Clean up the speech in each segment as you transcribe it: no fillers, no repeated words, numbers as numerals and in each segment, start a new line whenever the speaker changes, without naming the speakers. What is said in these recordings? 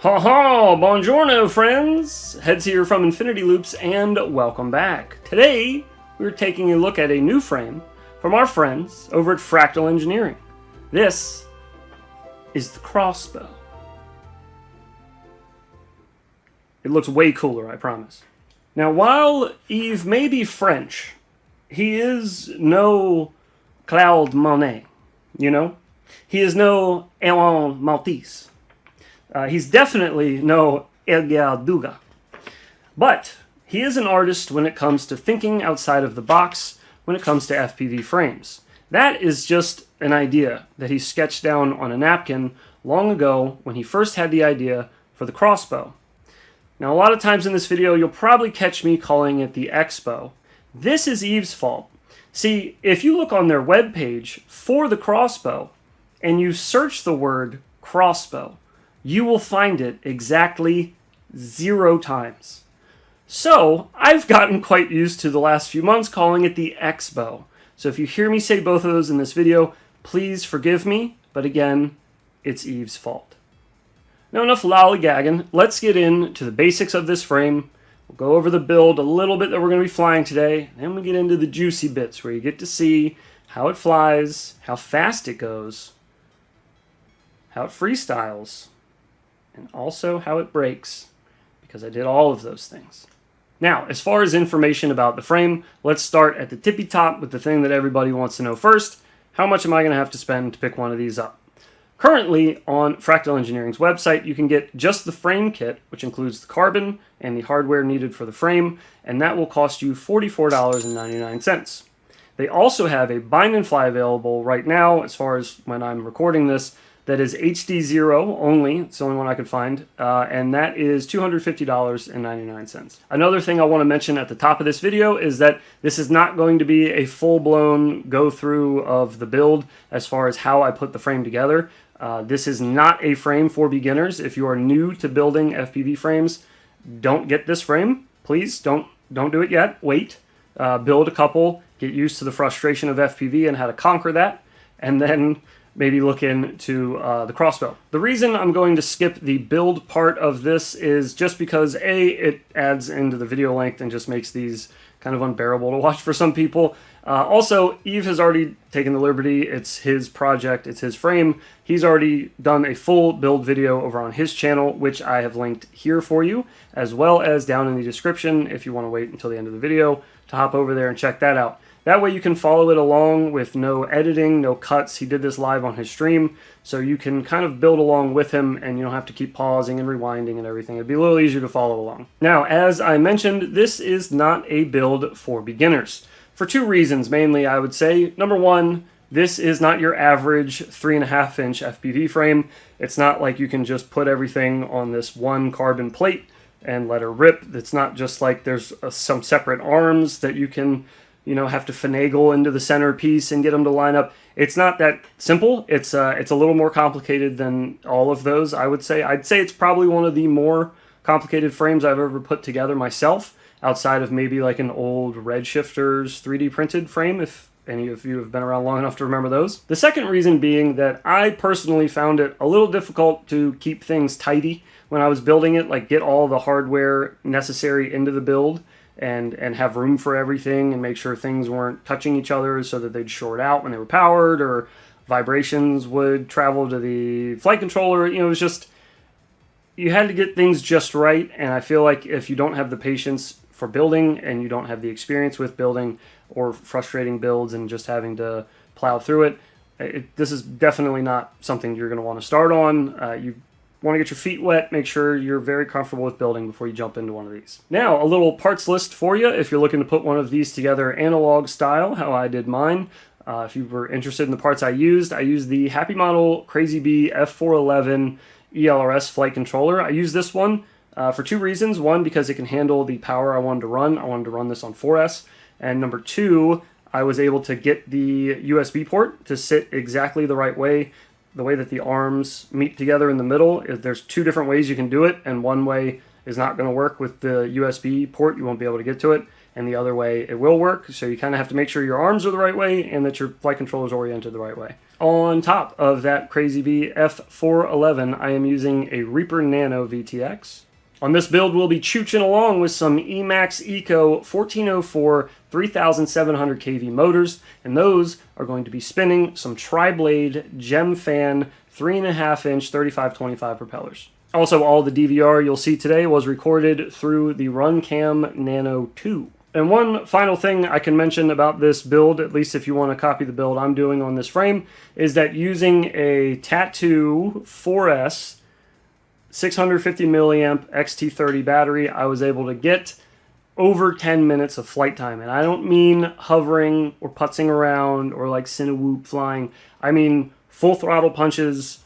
Ha ha! Buongiorno, friends! Heads here from Infinity Loops, and welcome back. Today, we're taking a look at a new frame from our friends over at Fractal Engineering. This is the crossbow. It looks way cooler, I promise. Now, while Yves may be French, he is no Claude Monet, you know? He is no Alain Maltese. He's definitely no Edgar Degas. But he is an artist when it comes to thinking outside of the box when it comes to FPV frames. That is just an idea that he sketched down on a napkin long ago when he first had the idea for the crossbow. Now, a lot of times in this video, you'll probably catch me calling it the X-bow. This is Yves' fault. See, if you look on their webpage for the crossbow and you search the word crossbow, you will find it exactly 0 times. So, I've gotten quite used to the last few months calling it the X-bow. So if you hear me say both of those in this video, please forgive me, but again, it's Yves' fault. Now enough lollygagging, let's get into the basics of this frame. We'll go over the build a little bit that we're going to be flying today, and then we get into the juicy bits where you get to see how it flies, how fast it goes, how it freestyles, and also how it breaks, because I did all of those things. Now, as far as information about the frame, let's start at the tippy top with the thing that everybody wants to know first. How much am I going to have to spend to pick one of these up? Currently, on Fractal Engineering's website, you can get just the frame kit, which includes the carbon and the hardware needed for the frame, and that will cost you $44.99. They also have a bind and fly available right now, as far as when I'm recording this, that is HD0 only. It's the only one I could find, and that is $250.99. Another thing I want to mention at the top of this video is that this is not going to be a full-blown go-through of the build as far as how I put the frame together. This is not a frame for beginners. If you are new to building FPV frames, don't get this frame. Please don't do it yet. Wait. Build a couple, get used to the frustration of FPV and how to conquer that, and then maybe look into the crossbow. The reason I'm going to skip the build part of this is just because A, it adds into the video length and just makes these kind of unbearable to watch for some people. Also, Yves has already taken the liberty. It's his project, it's his frame. He's already done a full build video over on his channel, which I have linked here for you, as well as down in the description if you want to wait until the end of the video to hop over there and check that out. That way you can follow it along with no editing, no cuts. He did this live on his stream, so you can kind of build along with him and you don't have to keep pausing and rewinding and everything. It'd be a little easier to follow along. Now, as I mentioned, this is not a build for beginners. For 2 reasons, mainly, I would say. Number 1, this is not your average 3.5-inch FPV frame. It's not like you can just put everything on this one carbon plate and let her rip. It's not just like there's some separate arms that you can have to finagle into the center piece and get them to line up. It's not that simple. It's a little more complicated than all of those, I would say. I'd say it's probably one of the more complicated frames I've ever put together myself, outside of maybe like an old Redshifter's 3D printed frame, if any of you have been around long enough to remember those. The second reason being that I personally found it a little difficult to keep things tidy when I was building it, like get all the hardware necessary into the build and have room for everything and make sure things weren't touching each other so that they'd short out when they were powered or vibrations would travel to the flight controller. It was just, you had to get things just right, and I feel like if you don't have the patience for building and you don't have the experience with building or frustrating builds and just having to plow through it, this is definitely not something you're going to want to start on. You want to get your feet wet, make sure you're very comfortable with building before you jump into one of these. Now, a little parts list for you if you're looking to put one of these together analog style, how I did mine. If you were interested in the parts I used the Happy Model Crazy Bee F411 ELRS flight controller. I used this one for 2 reasons. One, because it can handle the power I wanted to run. I wanted to run this on 4S. And number 2, I was able to get the USB port to sit exactly the right way. The way that the arms meet together in the middle, there's 2 different ways you can do it, and one way is not going to work with the USB port. You won't be able to get to it, and the other way it will work. So you kind of have to make sure your arms are the right way and that your flight controller is oriented the right way. On top of that Crazy Bee F411, I am using a Reaper Nano VTX. On this build, we'll be chooching along with some Emax Eco 1404 3700 kV motors, and those are going to be spinning some tri-blade Gem Fan 3.5 inch 3525 propellers. Also, all the DVR you'll see today was recorded through the Runcam Nano 2. And one final thing I can mention about this build, at least if you want to copy the build I'm doing on this frame, is that using a Tattoo 4S 650 milliamp XT30 battery, I was able to get over 10 minutes of flight time. And I don't mean hovering or putzing around or like Cinewhoop flying. I mean full throttle punches,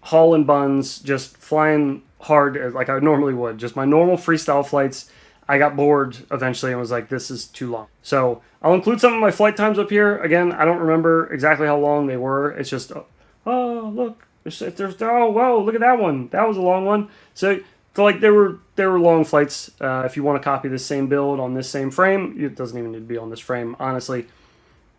haul and buns, just flying hard like I normally would. Just my normal freestyle flights. I got bored eventually and was like, this is too long. So I'll include some of my flight times up here. Again, I don't remember exactly how long they were. It's just, oh, look. Oh, whoa, look at that one. That was a long one. So like there were long flights. If you want to copy this same build on this same frame, it doesn't even need to be on this frame. Honestly,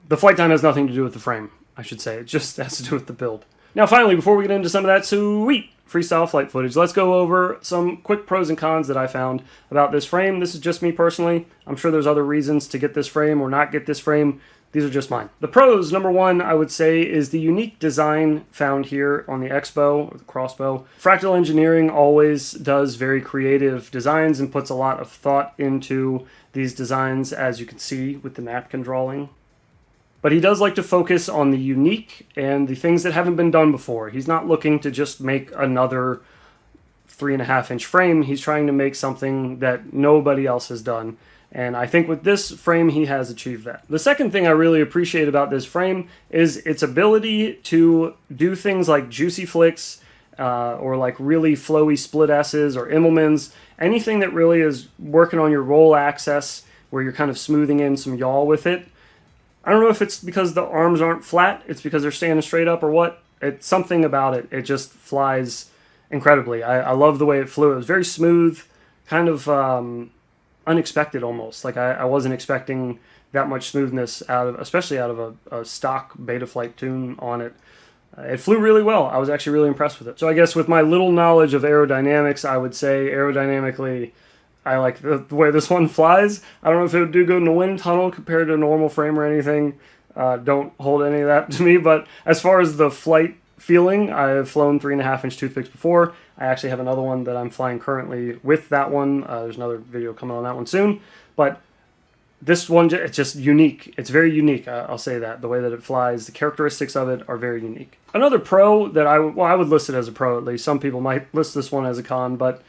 the flight time has nothing to do with the frame, I should say. It just has to do with the build. Now, finally, before we get into some of that sweet freestyle flight footage, let's go over some quick pros and cons that I found about this frame. This is just me personally. I'm sure there's other reasons to get this frame or not get this frame. These are just mine. The pros, number one, I would say, is the unique design found here on the X-bow, or the crossbow. Fractal Engineering always does very creative designs and puts a lot of thought into these designs, as you can see with the napkin drawing. But he does like to focus on the unique and the things that haven't been done before. He's not looking to just make another 3.5 inch frame. He's trying to make something that nobody else has done. And I think with this frame, he has achieved that. The second thing I really appreciate about this frame is its ability to do things like juicy flicks or like really flowy split S's or Immelmans. Anything that really is working on your roll axis where you're kind of smoothing in some yaw with it. I don't know if it's because the arms aren't flat, it's because they're standing straight up or what. It's something about it. It just flies incredibly. I love the way it flew. It was very smooth, kind of unexpected almost. Like I wasn't expecting that much smoothness especially out of a stock Betaflight tune on it. It flew really well. I was actually really impressed with it. So I guess with my little knowledge of aerodynamics, I would say aerodynamically, I like the way this one flies. I don't know if it would do good in a wind tunnel compared to a normal frame or anything. Don't hold any of that to me. But as far as the flight feeling, I've flown 3.5 inch toothpicks before. I actually have another one that I'm flying currently with that one. There's another video coming on that one soon. But this one, it's just unique. It's very unique, I'll say that. The way that it flies, the characteristics of it are very unique. Another pro that I would list it as a pro at least. Some people might list this one as a con, but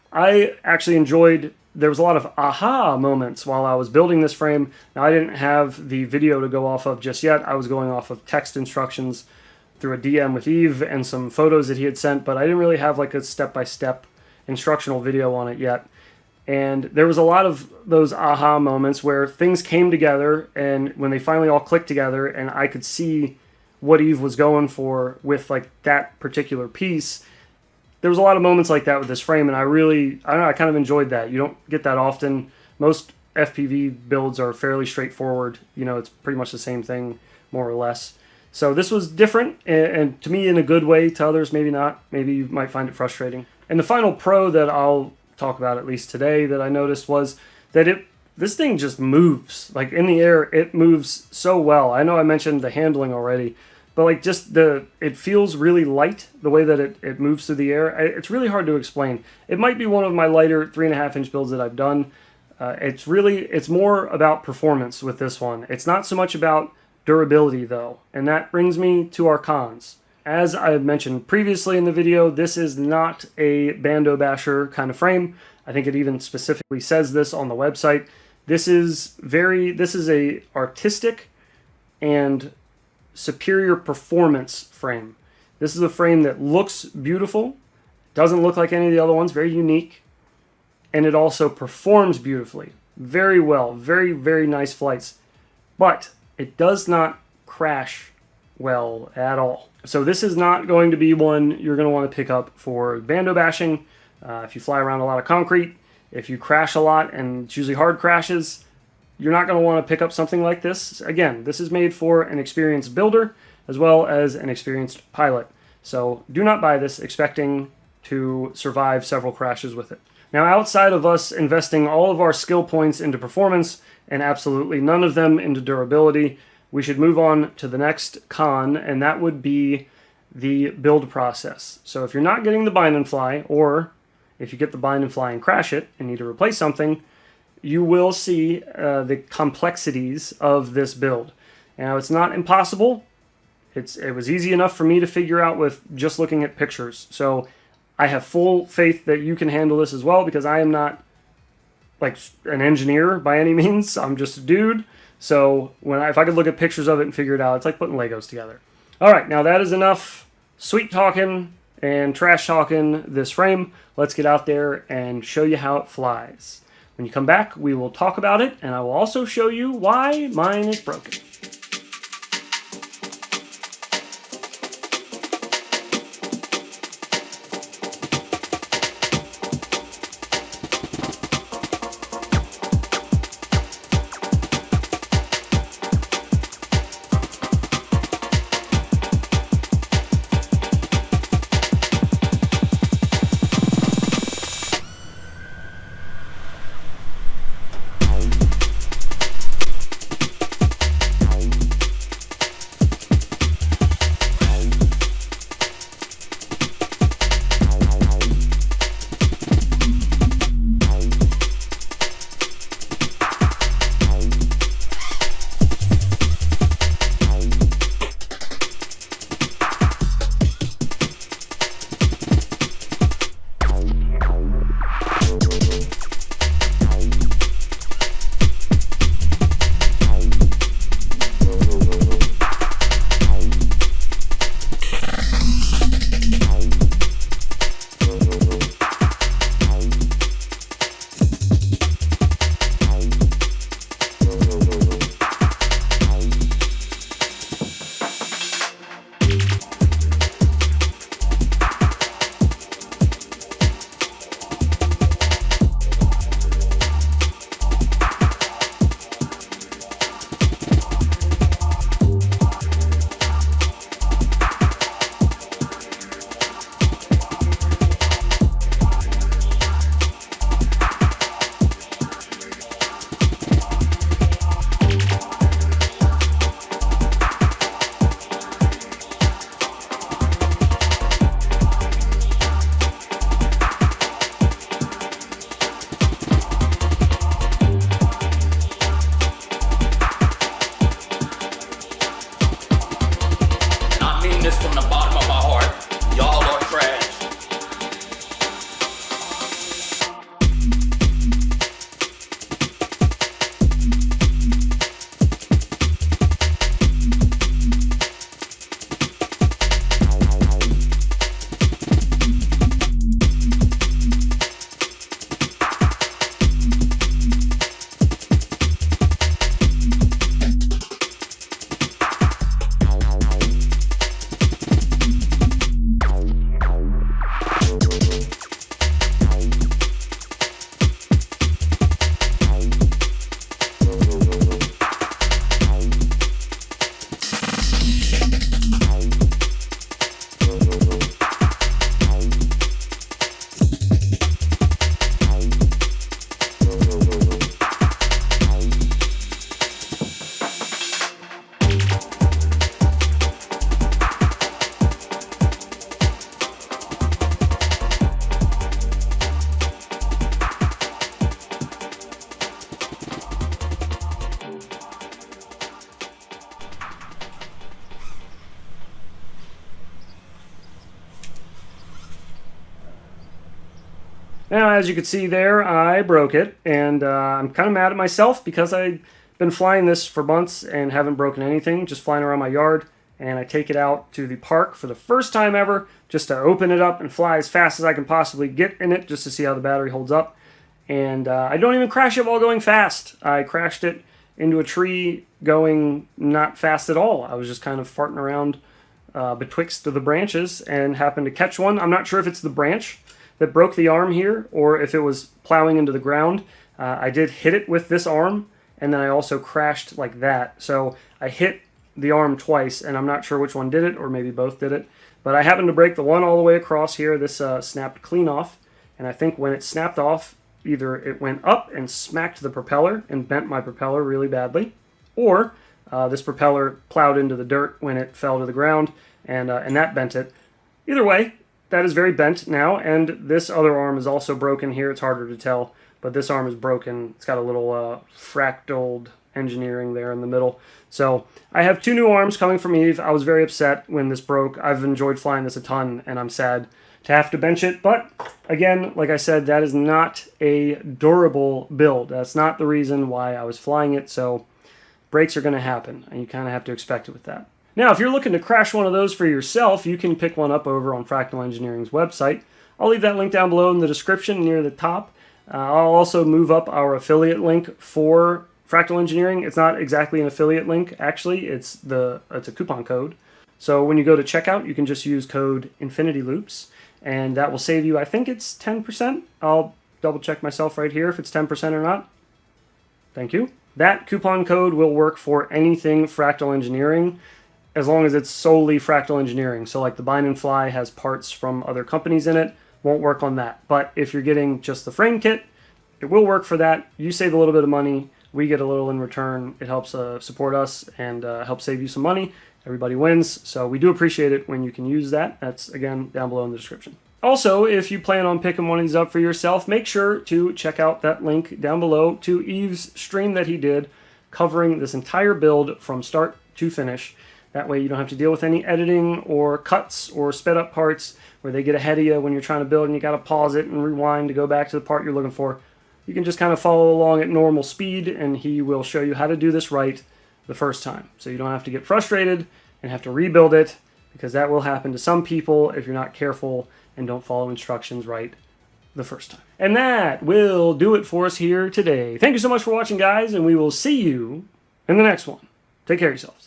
I actually enjoyed, there was a lot of aha moments while I was building this frame. Now, I didn't have the video to go off of just yet. I was going off of text instructions through a DM with Eve and some photos that he had sent, but I didn't really have like a step-by-step instructional video on it yet. And there was a lot of those aha moments where things came together, and when they finally all clicked together and I could see what Eve was going for with like that particular piece, there was a lot of moments like that with this frame, and I don't know, I kind of enjoyed that. You don't get that often. Most FPV builds are fairly straightforward. You know, it's pretty much the same thing, more or less. So this was different, and to me in a good way, to others maybe not. Maybe you might find it frustrating. And the final pro that I'll talk about at least today that I noticed was that this thing just moves. Like in the air, it moves so well. I know I mentioned the handling already, but like just it feels really light, the way that it moves through the air. It's really hard to explain. It might be one of my lighter 3.5 inch builds that I've done. It's more about performance with this one. It's not so much about durability though, and that brings me to our cons. As I had mentioned previously in the video, this is not a Bando Basher kind of frame. I think it even specifically says this on the website. This is a artistic and superior performance frame. This is a frame that looks beautiful, doesn't look like any of the other ones, very unique, and it also performs beautifully, very well, very, very nice flights. But it does not crash well at all. So this is not going to be one you're going to want to pick up for bando bashing. If you fly around a lot of concrete, if you crash a lot, and it's usually hard crashes, you're not going to want to pick up something like this. Again, this is made for an experienced builder, as well as an experienced pilot. So do not buy this expecting to survive several crashes with it. Now, outside of us investing all of our skill points into performance and absolutely none of them into durability, we should move on to the next con, and that would be the build process. So if you're not getting the bind and fly, or if you get the bind and fly and crash it and need to replace something, you will see the complexities of this build. Now, it's not impossible. It was easy enough for me to figure out with just looking at pictures. So I have full faith that you can handle this as well, because I am not like an engineer by any means. I'm just a dude. So if I could look at pictures of it and figure it out, it's like putting Legos together. All right, now that is enough sweet talking and trash talking this frame. Let's get out there and show you how it flies. When you come back, we will talk about it, and I will also show you why mine is broken. Now, as you can see there, I broke it, and I'm kind of mad at myself because I've been flying this for months and haven't broken anything, just flying around my yard, and I take it out to the park for the first time ever just to open it up and fly as fast as I can possibly get in it just to see how the battery holds up. And I don't even crash it while going fast. I crashed it into a tree going not fast at all. I was just kind of farting around betwixt the branches and happened to catch one. I'm not sure if it's the branch that broke the arm here or if it was plowing into the ground. I did hit it with this arm, and then I also crashed like that. So I hit the arm twice, and I'm not sure which one did it, or maybe both did it. But I happened to break the one all the way across here. This snapped clean off, and I think when it snapped off, either it went up and smacked the propeller and bent my propeller really badly, or this propeller plowed into the dirt when it fell to the ground, and that bent it. Either way, that is very bent now, and this other arm is also broken here. It's harder to tell, but this arm is broken. It's got a little Fractal Engineering there in the middle. So I have 2 new arms coming from Eve. I was very upset when this broke. I've enjoyed flying this a ton, and I'm sad to have to bench it. But again, like I said, that is not a durable build. That's not the reason why I was flying it, so breaks are going to happen, and you kind of have to expect it with that. Now, if you're looking to crash one of those for yourself, you can pick one up over on Fractal Engineering's website. I'll leave that link down below in the description near the top. I'll also move up our affiliate link for Fractal Engineering. It's not exactly an affiliate link, actually. It's a coupon code. So when you go to checkout, you can just use code InfinityLoops, and that will save you, I think it's 10%. I'll double check myself right here if it's 10% or not. Thank you. That coupon code will work for anything Fractal Engineering, as long as it's solely Fractal Engineering. So like the Bind and Fly has parts from other companies in it, won't work on that. But if you're getting just the frame kit, it will work for that. You save a little bit of money, we get a little in return. It helps support us and help save you some money. Everybody wins, so we do appreciate it when you can use that. That's, again, down below in the description. Also, if you plan on picking one of these up for yourself, make sure to check out that link down below to Eve's stream that he did covering this entire build from start to finish. That way you don't have to deal with any editing or cuts or sped up parts where they get ahead of you when you're trying to build and you got to pause it and rewind to go back to the part you're looking for. You can just kind of follow along at normal speed, and he will show you how to do this right the first time. So you don't have to get frustrated and have to rebuild it, because that will happen to some people if you're not careful and don't follow instructions right the first time. And that will do it for us here today. Thank you so much for watching, guys, and we will see you in the next one. Take care of yourselves.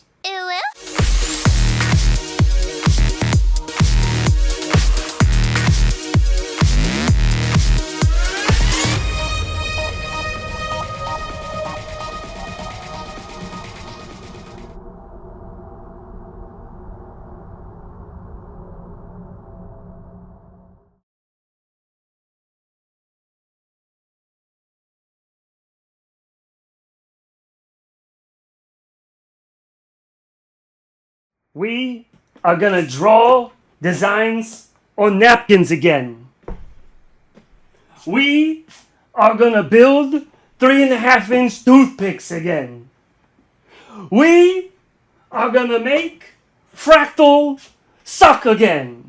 We are gonna draw designs on napkins again. We are gonna build 3.5-inch toothpicks again. We are gonna make fractal suck again.